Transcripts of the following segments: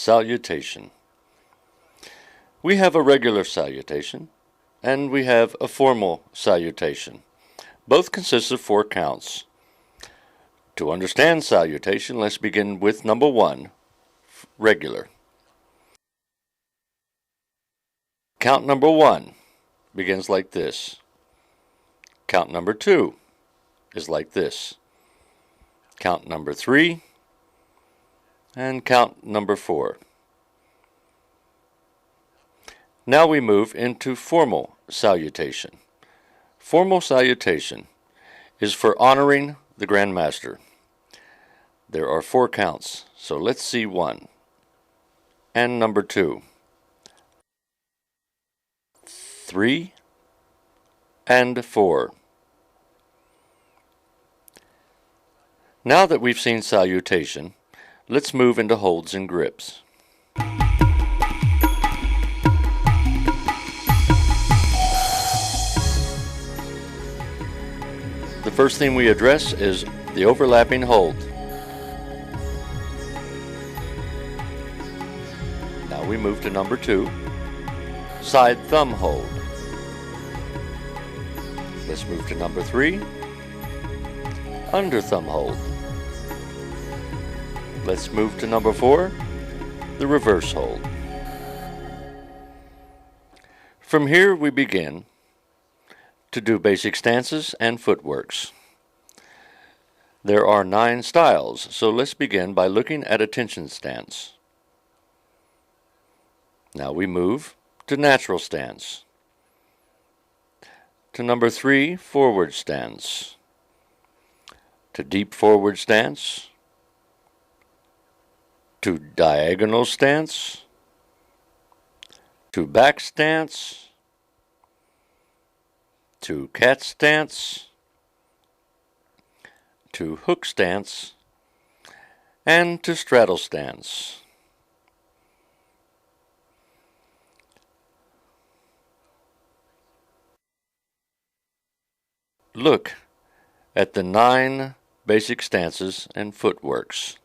Salutation. We have a regular salutation, and we have a formal salutation. Both consist of 4 counts. To understand salutation, let's begin with number 1, regular. Count number 1 begins like this. Count number 2 is like this. Count number 3 and count number 4. Now we move into formal salutation. Formal salutation is for honoring the Grand Master. There are 4 counts, so let's see 1 and number 2, 3 and 4. Now that we've seen salutation, let's move into holds and grips. The first thing we address is the overlapping hold. Now we move to number 2, side thumb hold. Let's move to number 3, under thumb hold. Let's move to number 4, the reverse hold. From here we begin to do basic stances and footworks. There are 9 styles, so let's begin by looking at attention stance. Now we move to natural stance. To number 3, forward stance. To deep forward stance. To diagonal stance. To back stance. To cat stance. To hook stance. And to straddle stance. Look at the 9 basic stances and footworks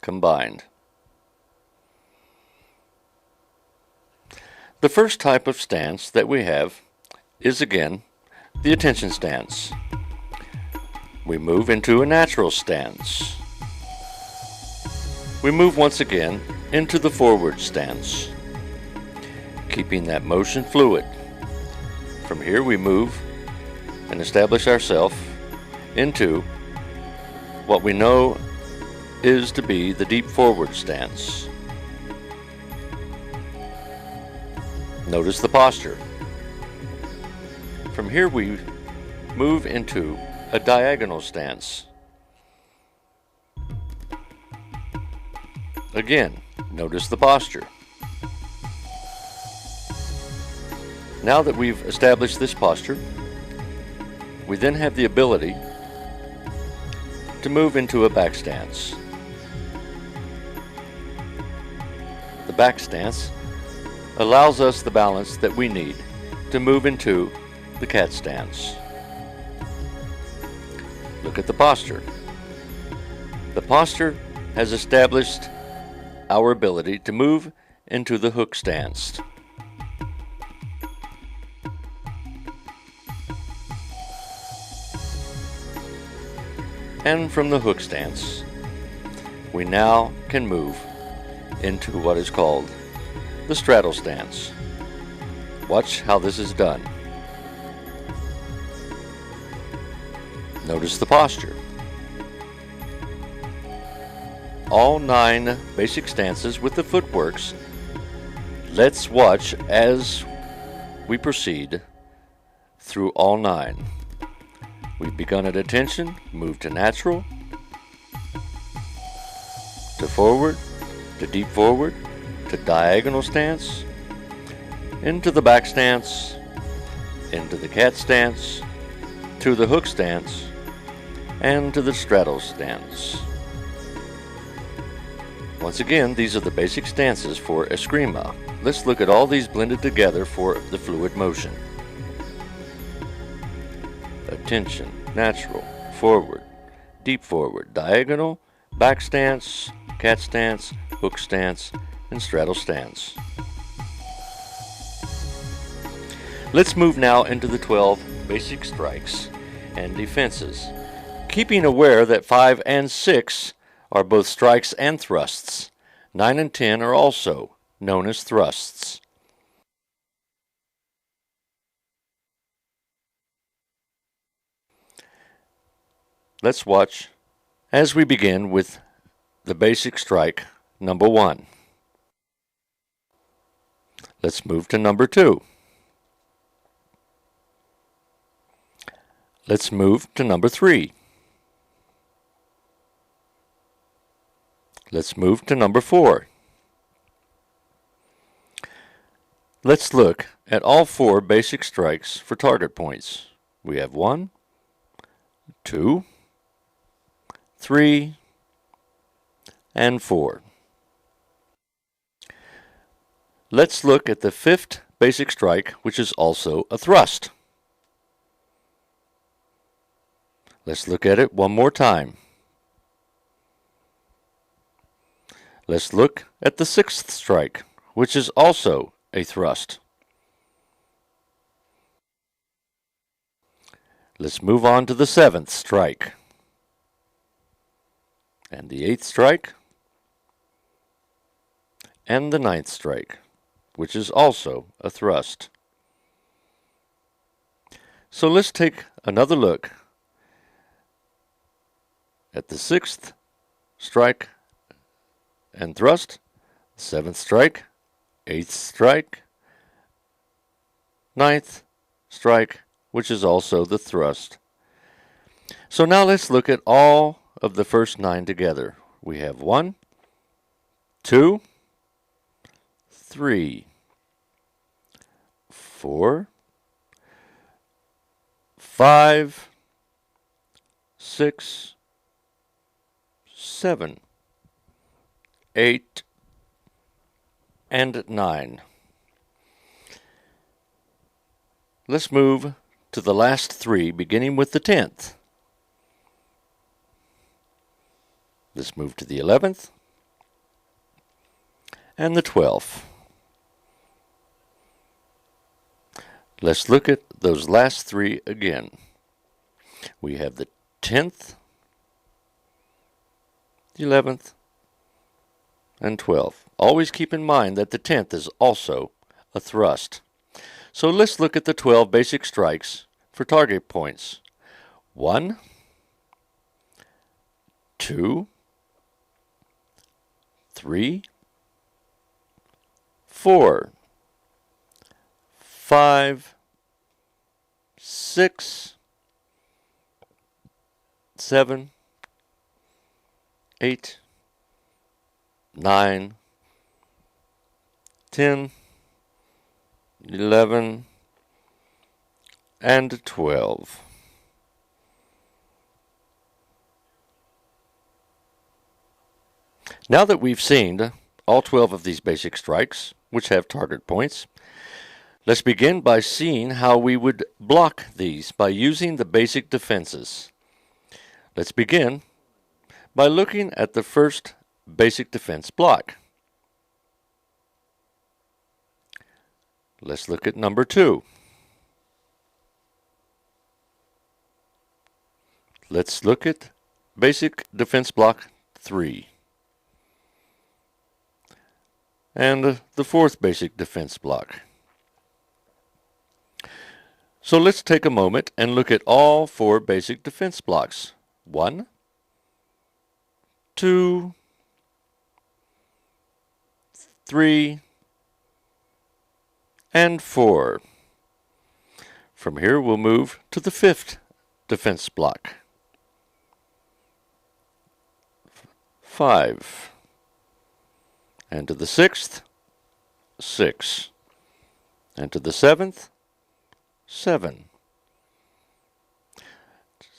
combined. The first type of stance that we have is again the attention stance. We move into a natural stance. We move once again into the forward stance, keeping that motion fluid. From here we move and establish ourselves into what we know is to be the deep forward stance. Notice the posture. From here we move into a diagonal stance. Again, notice the posture. Now that we've established this posture, we then have the ability to move into a back stance. The back stance allows us the balance that we need to move into the cat stance. Look at the posture. The posture has established our ability to move into the hook stance. And from the hook stance, we now can move into what is called the straddle stance. Watch how this is done. Notice the posture. All 9 basic stances with the footworks. Let's watch as we proceed through all 9. We've begun at attention, moved to natural, to forward, to deep forward, to diagonal stance, into the back stance, into the cat stance, to the hook stance, and to the straddle stance. Once again, these are the basic stances for Eskrima. Let's look at all these blended together for the fluid motion. Attention, natural, forward, deep forward, diagonal, back stance, cat stance, hook stance, and straddle stance. Let's move now into the 12 basic strikes and defenses, keeping aware that 5 and 6 are both strikes and thrusts. 9 and 10 are also known as thrusts. Let's watch as we begin with the basic strike number 1. Let's move to number 2. Let's move to number 3. Let's move to number 4. Let's look at all 4 basic strikes for target points. We have 1, 2, 3, and 4. Let's look at the 5th basic strike, which is also a thrust. Let's look at it one more time. Let's look at the 6th strike, which is also a thrust. Let's move on to the 7th strike, and the 8th strike, and the 9th strike, which is also a thrust. So let's take another look at the 6th strike and thrust, 7th strike, 8th strike, 9th strike, which is also the thrust. So now let's look at all of the first 9 together. We have 1, 2, 3, 4, 5, 6, 7, 8, and 9. Let's move to the last 3, beginning with the 10th. Let's move to the 11th and the 12th. Let's look at those last 3 again. We have the 10th, the 11th, and 12th. Always keep in mind that the 10th is also a thrust. So let's look at the 12 basic strikes for target points. 1, 2, 3, 4, 5, 6, 7, 8, 9, 10, 11, and 12. Now that we've seen all 12 of these basic strikes, which have target points, let's begin by seeing how we would block these by using the basic defenses. Let's begin by looking at the first basic defense block. Let's look at number 2. Let's look at basic defense block 3. And the 4th basic defense block. So let's take a moment and look at all 4 basic defense blocks. 1, 2, 3, and 4. From here we'll move to the 5th defense block. 5. And to the 6th, 6. And to the 7th, 7.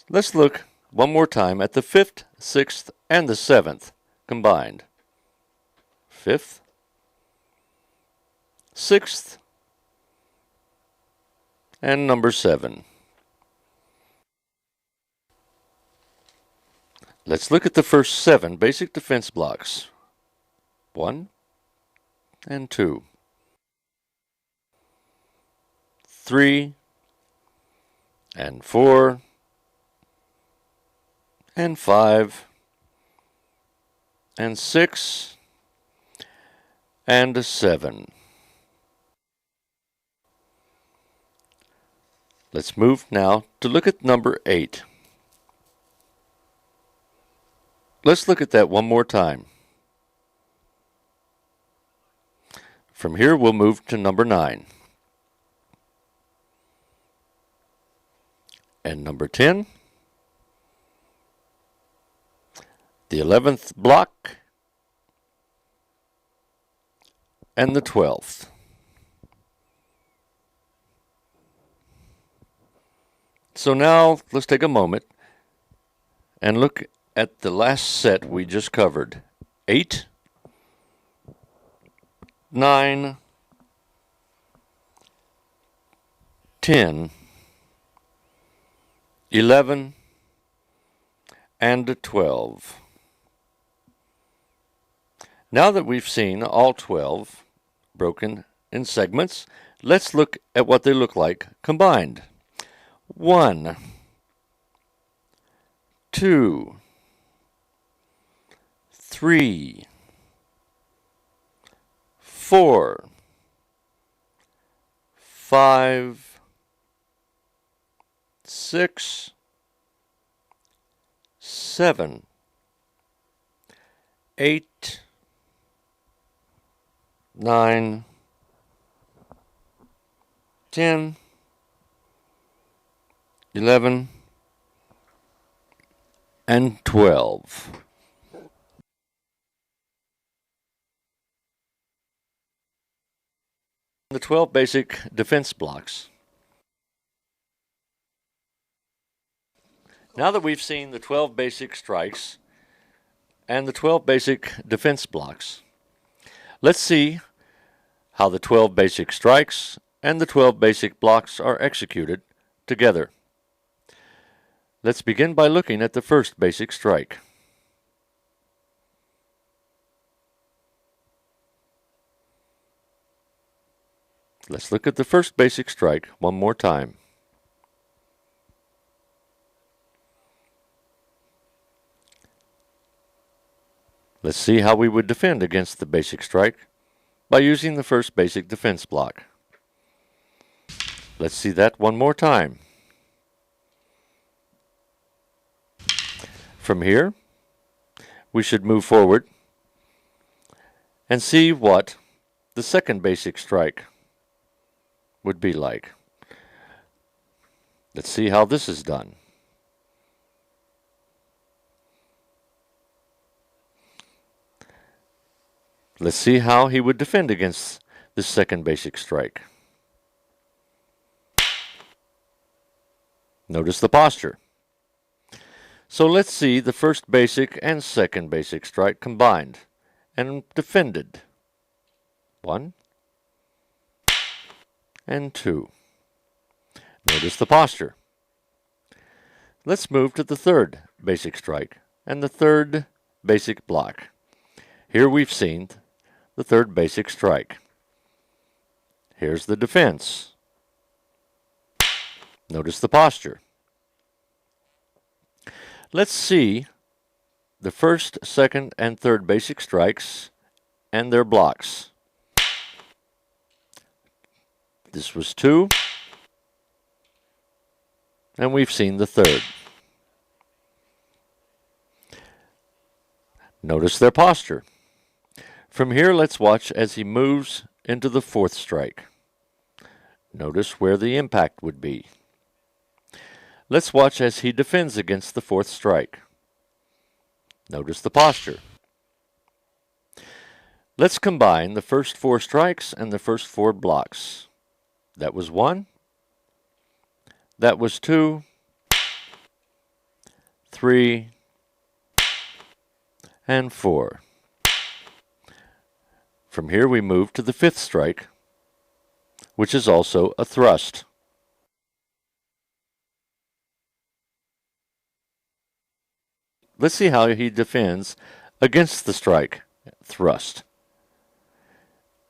Let's look one more time at the 5th, 6th, and the 7th combined. 5th, 6th, and number 7. Let's look at the first 7 basic defense blocks. 1 and 2. 3 and 4 and 5 and 6 and 7. Let's move now to look at number 8. Let's look at that one more time. From here, we'll move to number 9. And number 10. The 11th block. And the 12th. So now, let's take a moment and look at the last set we just covered. 8, 9, 10, 11, and 12. Now that we've seen all 12 broken in segments, let's look at what they look like combined. 1, 2, 3, 4, 5, 6, 7, 8, 9, 10, 11, and 12. The 12 basic defense blocks. Now that we've seen the 12 basic strikes and the 12 basic defense blocks, let's see how the 12 basic strikes and the 12 basic blocks are executed together. Let's begin by looking at the first basic strike. Let's look at the first basic strike one more time. Let's see how we would defend against the basic strike by using the first basic defense block. Let's see that one more time. From here, we should move forward and see what the second basic strike would be like. Let's see how this is done. Let's see how he would defend against the second basic strike. Notice the posture. So let's see the first basic and second basic strike combined and defended. 1 and 2. Notice the posture. Let's move to the third basic strike and the third basic block. Here we've seen the third basic strike. Here's the defense. Notice the posture. Let's see the first, second, and third basic strikes and their blocks. This was 2, and we've seen the third. Notice their posture. From here, let's watch as he moves into the fourth strike. Notice where the impact would be. Let's watch as he defends against the fourth strike. Notice the posture. Let's combine the first 4 strikes and the first 4 blocks. That was 1. That was 2. 3. And 4. From here we move to the 5th strike, which is also a thrust. Let's see how he defends against the strike thrust.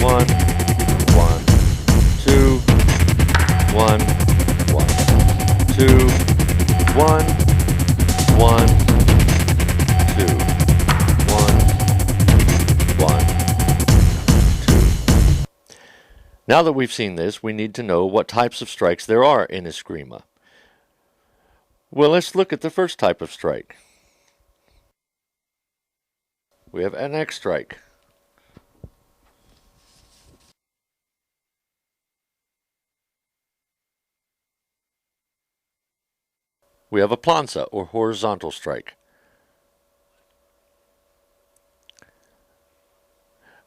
1, 1, 2, 1, 1, 2, 1, 1, 2, 1, 1, 2. Now that we've seen this, we need to know what types of strikes there are in Eskrima. Well, let's look at the first type of strike. We have an X strike. We have a planza, or horizontal strike.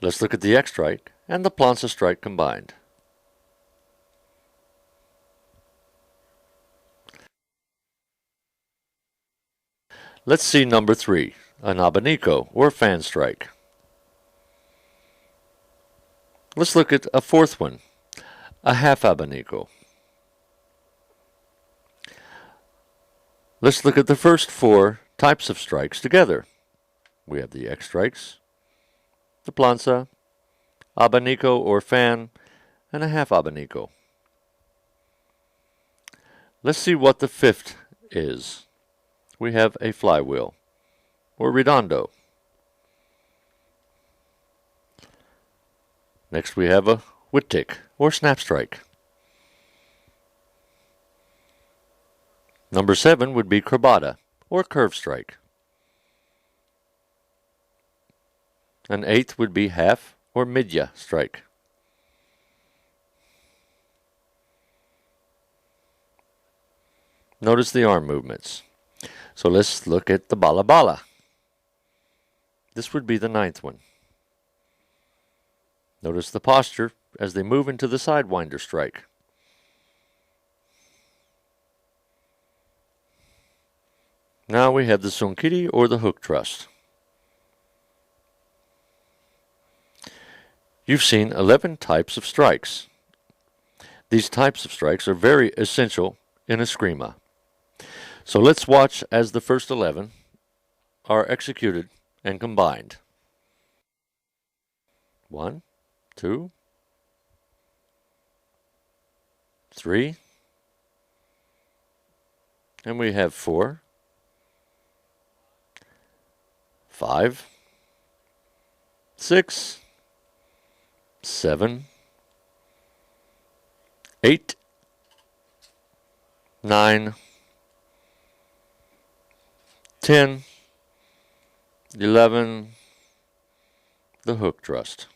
Let's look at the X strike and the planza strike combined. Let's see number 3, an abanico, or fan strike. Let's look at a fourth one, a half abanico. Let's look at the first 4 types of strikes together. We have the X strikes, the planza, abanico or fan, and a half abanico. Let's see what the 5th is. We have a flywheel, or redondo. Next we have a whip-tick, or snap strike. Number 7 would be crobata, or curve strike. An 8th would be half, or midya strike. Notice the arm movements. So let's look at the bala bala. This would be the 9th one. Notice the posture as they move into the sidewinder strike. Now we have the sunkiri, or the hook thrust. You've seen 11 types of strikes. These types of strikes are very essential in Eskrima. So let's watch as the first 11 are executed and combined. 1, 2, 3, and we have 4, 5, 6, 7, 8, 9, 10, 11, the hook thrust.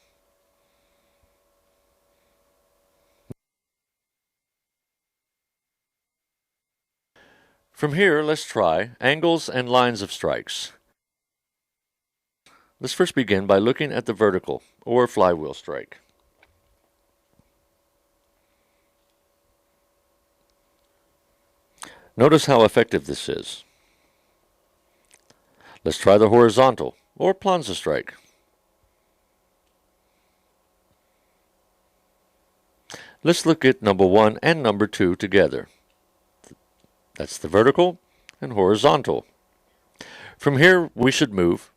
From here, let's try angles and lines of strikes. Let's first begin by looking at the vertical, or flywheel strike. Notice how effective this is. Let's try the horizontal, or planza strike. Let's look at number 1 and number 2 together. That's the vertical and horizontal. From here, we should move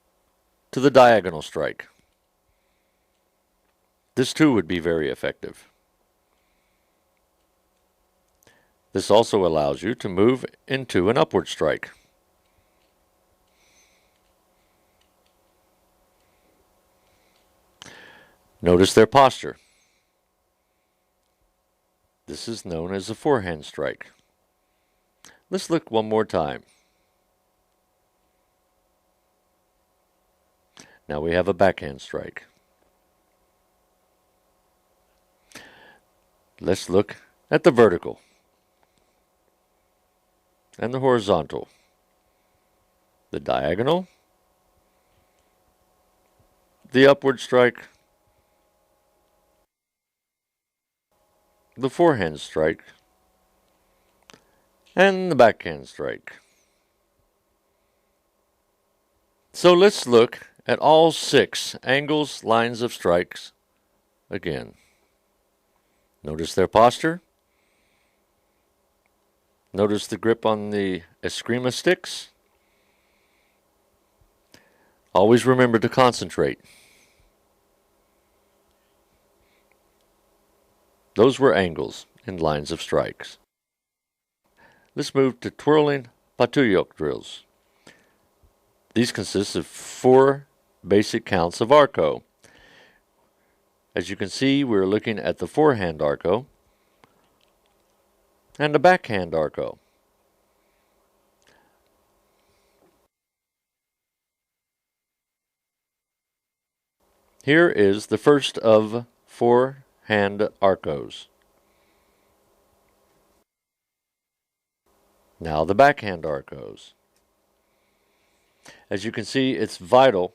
to the diagonal strike. This too would be very effective. This also allows you to move into an upward strike. Notice their posture. This is known as a forehand strike. Let's look one more time. Now we have a backhand strike. Let's look at the vertical and the horizontal, the diagonal, the upward strike, the forehand strike, and the backhand strike. So let's look at all 6 angles, lines of strikes again. Notice their posture. Notice the grip on the Eskrima sticks. Always remember to concentrate. Those were angles and lines of strikes. Let's move to twirling patuyok drills. These consist of 4 basic counts of arco. As you can see, we're looking at the forehand arco and the backhand arco. Here is the first of 4 hand arcos. Now the backhand arcos. As you can see, it's vital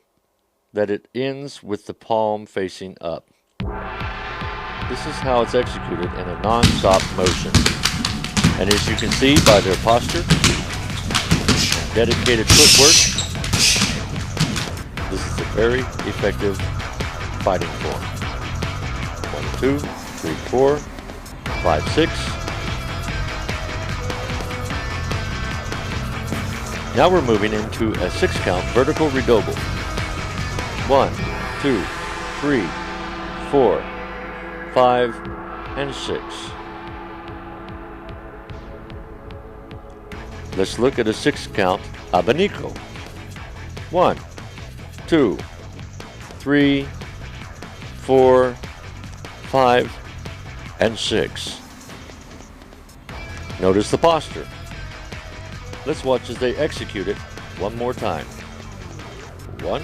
that it ends with the palm facing up. This is how it's executed in a non-stop motion. And as you can see by their posture, dedicated footwork, this is a very effective fighting form. 1, 2, 3, 4, 5, 6. Now we're moving into a 6-count vertical redouble. 1, 2, 3, 4, 5, and 6. Let's look at a 6-count abanico. 1, 2, 3, 4, 5, and 6. Notice the posture. Let's watch as they execute it one more time. 1,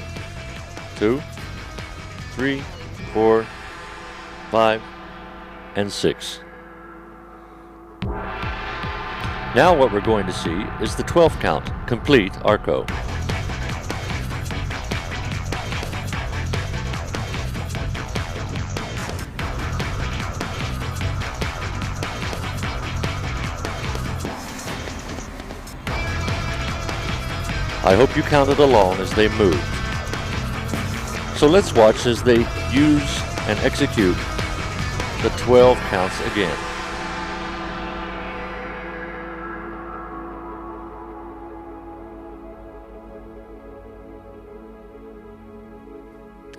2, 3, 4, 5, and 6. Now what we're going to see is the 12th count, complete arco. I hope you counted along as they moved. So let's watch as they use and execute the 12 counts again.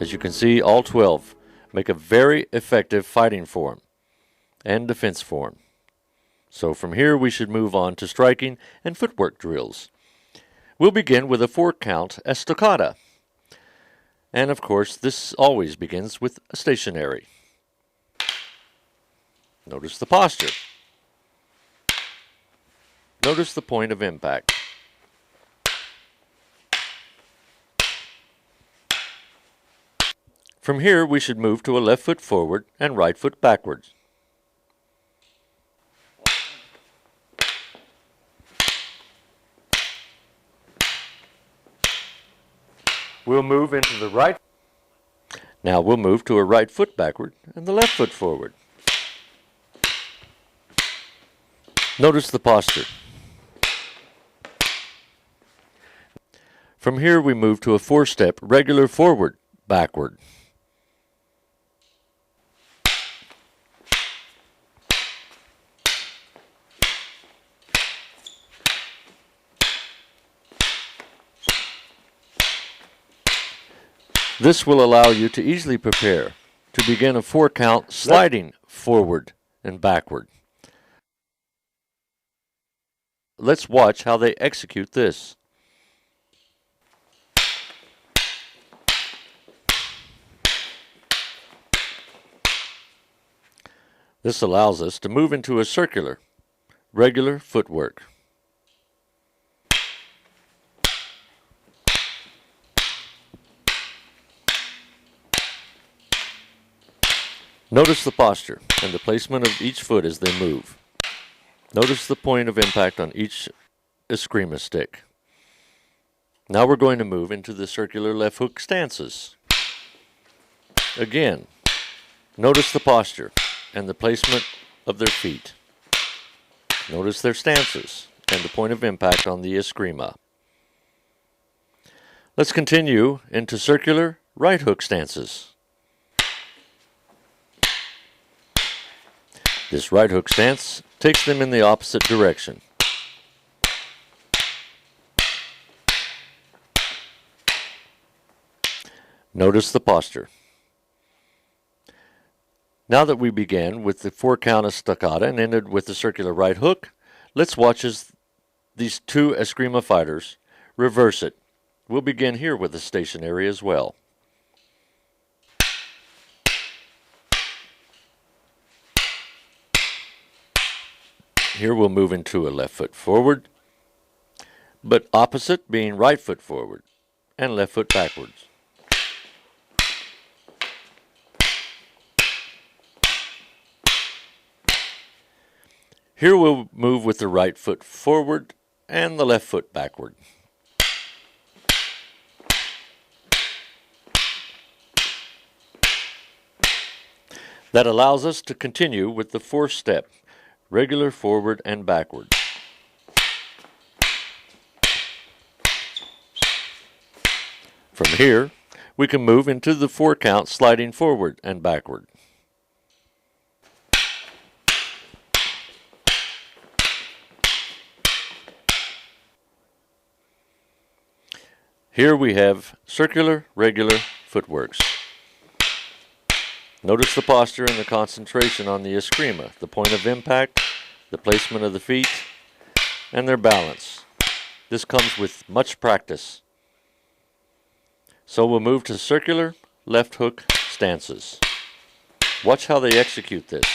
As you can see, all 12 make a very effective fighting form and defense form. So from here we should move on to striking and footwork drills. We'll begin with a 4-count estocada. And of course, this always begins with a stationary. Notice the posture. Notice the point of impact. From here, we should move to a left foot forward and right foot backwards. We'll move into the right. Now we'll move to a right foot backward and the left foot forward. Notice the posture. From here we move to a 4-step regular forward backward. This will allow you to easily prepare to begin a 4-count sliding forward and backward. Let's watch how they execute this. This allows us to move into a circular, regular footwork. Notice the posture and the placement of each foot as they move. Notice the point of impact on each eskrima stick. Now we're going to move into the circular left hook stances. Again, notice the posture and the placement of their feet. Notice their stances and the point of impact on the eskrima. Let's continue into circular right hook stances. This right hook stance takes them in the opposite direction. Notice the posture. Now that we began with the 4-count estacada and ended with the circular right hook, let's watch as these two Eskrima fighters reverse it. We'll begin here with the stationary as well. Here we'll move into a left foot forward, but opposite being right foot forward and left foot backwards. Here we'll move with the right foot forward and the left foot backward. That allows us to continue with the 4th step, regular forward and backward. From here, we can move into the 4-count sliding forward and backward. Here we have circular, regular footworks. Notice the posture and the concentration on the Eskrima, the point of impact, the placement of the feet, and their balance. This comes with much practice. So we'll move to circular left hook stances. Watch how they execute this.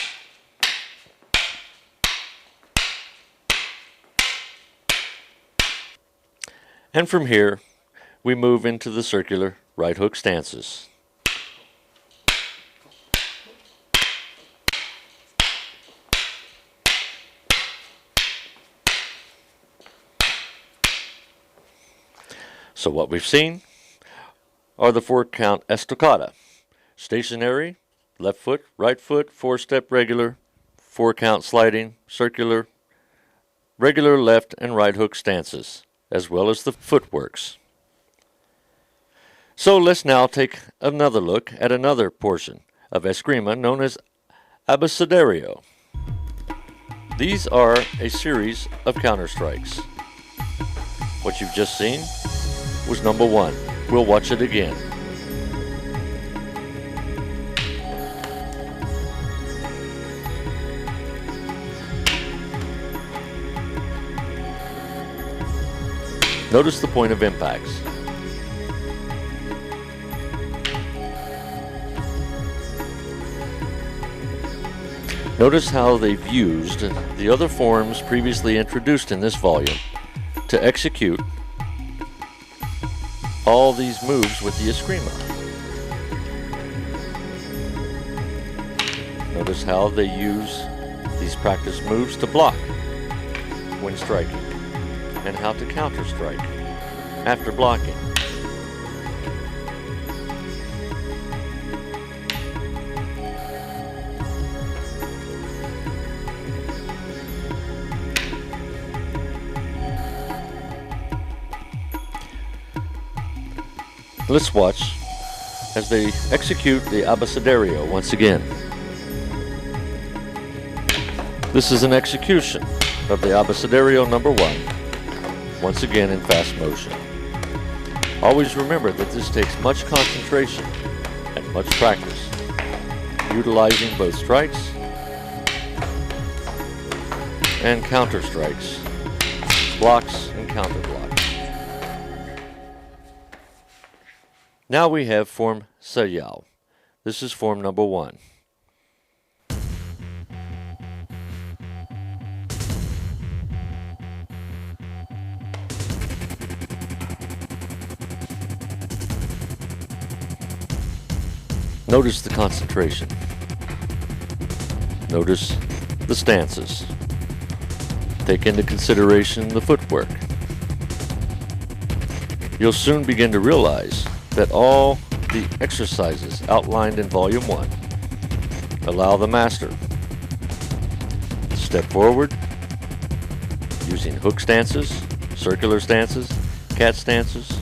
And from here, we move into the circular right hook stances. So what we've seen are the 4-count estacada. Stationary, left foot, right foot, 4-step regular, 4-count sliding, circular, regular left and right hook stances, as well as the footworks. So let's now take another look at another portion of Eskrima known as abecedario. These are a series of counter strikes. What you've just seen was number 1. We'll watch it again. Notice the point of impacts. Notice how they've used the other forms previously introduced in this volume to execute all these moves with the Eskrima. Notice how they use these practice moves to block when striking, and how to counter strike after blocking. Let's watch as they execute the abecedario once again. This is an execution of the abecedario number 1, once again in fast motion. Always remember that this takes much concentration and much practice, utilizing both strikes and counter strikes, blocks and counter blocks. Now we have form sayao. This is form number 1. Notice the concentration. Notice the stances. Take into consideration the footwork. You'll soon begin to realize that all the exercises outlined in Volume 1 allow the master to step forward using hook stances, circular stances, cat stances,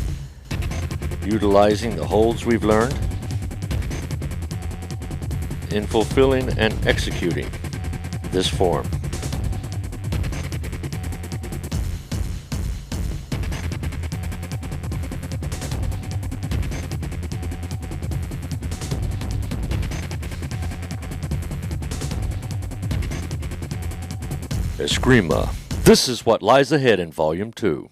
utilizing the holds we've learned in fulfilling and executing this form. Eskrima. This is what lies ahead in Volume 2.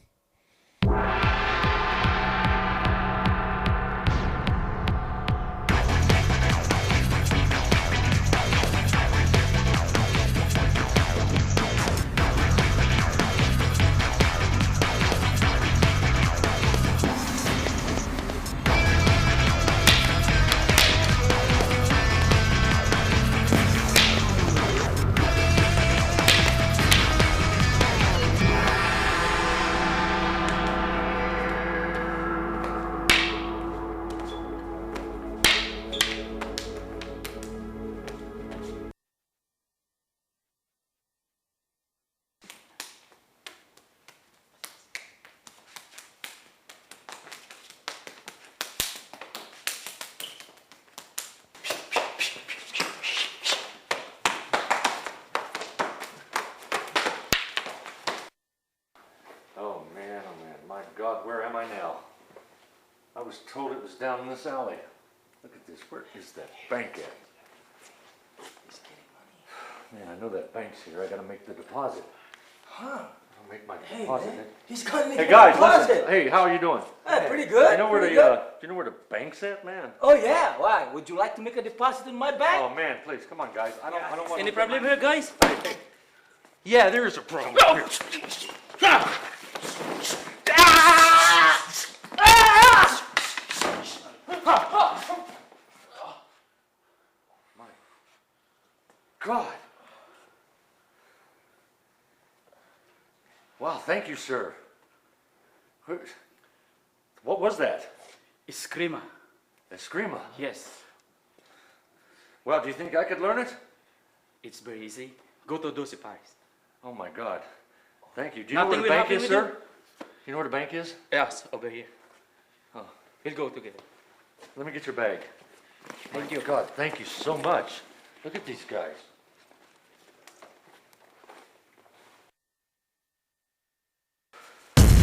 Oh man, my God, where am I now? I was told it was down in this alley. Look at this, where is that bank at? He's getting money. Man, I know that bank's here, I gotta make the deposit. Huh? I'll make my Hey, deposit. man, he's gonna make Hey a guys, deposit. listen, hey, how are you doing? Hey, pretty good. You know where pretty the, good. do you know where the bank's at, man? Oh yeah, why? Would you like to make a deposit in my bank? Oh man, please, come on guys, I don't want Any problem here, guys? Hey. Yeah, there is a problem here. My God. Wow, thank you, sir. What was that? Eskrima. Eskrima? Yes. Well, do you think I could learn it? It's very easy. Go to Doce Pares. Oh my God. Thank you. Do you know Nothing where the will bank happen is, with sir? You know where the bank is? Yes, over here. Oh, We'll go together. let me get your bag. Thank you. God, thank you so much. Look at these guys.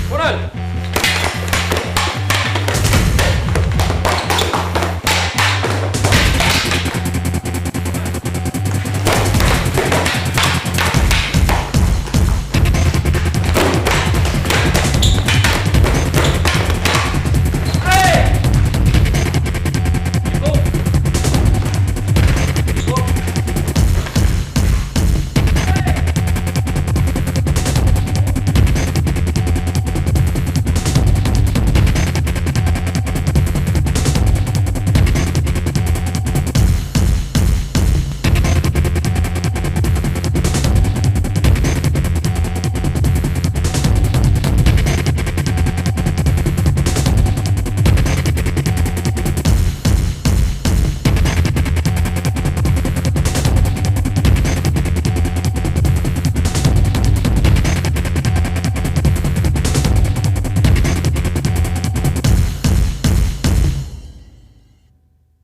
Coral!